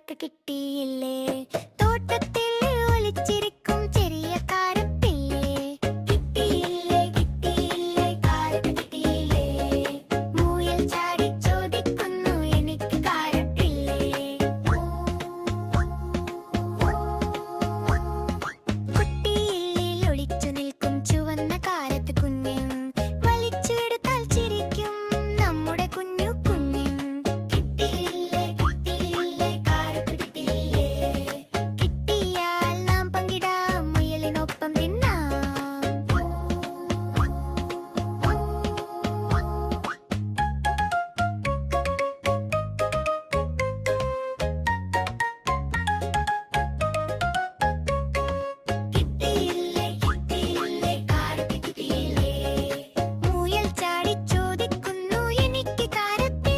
Carrot കിട്ടിയില്ലേ? തോട്ടത്തിൽ ഒളിച്ചിരിക്കും ചെറിയ കാരറ്റില്ലേ? കിട്ടിയില്ലേ കിട്ടിയില്ലേ കാരറ്റ് കിട്ടിയില്ലേ? മുയൽ ചാടി ചോദിക്കുന്നു എനിക്ക് കാരറ്റില്ലേ? കുട്ടിയിൽ ഒളിച്ചു നിൽക്കും ചുവന്ന കാരറ്റ് കുഞ്ഞൻ, വലിച്ചെടുത്താൽ ചിരിക്കും നമ്മുടെ കുഞ്ഞു കുഞ്ഞൻ. കിട്ടിയില്ലേ കിട്ടിയില്ലേ കാരറ്റ് കിട്ടിയില്ലേ? കിട്ടിയാൽ നാം പങ്കിടാം, മുയലിനൊപ്പം തിന്നാം. കിട്ടിയില്ലേ കിട്ടിയില്ലേ കാരറ്റ് കിട്ടിയില്ലേ? മുയൽ ചാടി ചോദിക്കുന്നു എനിക്ക് കാരറ്റ്.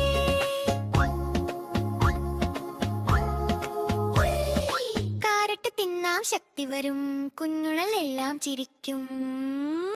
കാരറ്റ് തിന്നാം ശക്തി വരും, കുഞ്ഞുങ്ങളെല്ലാം ചിരിക്കും.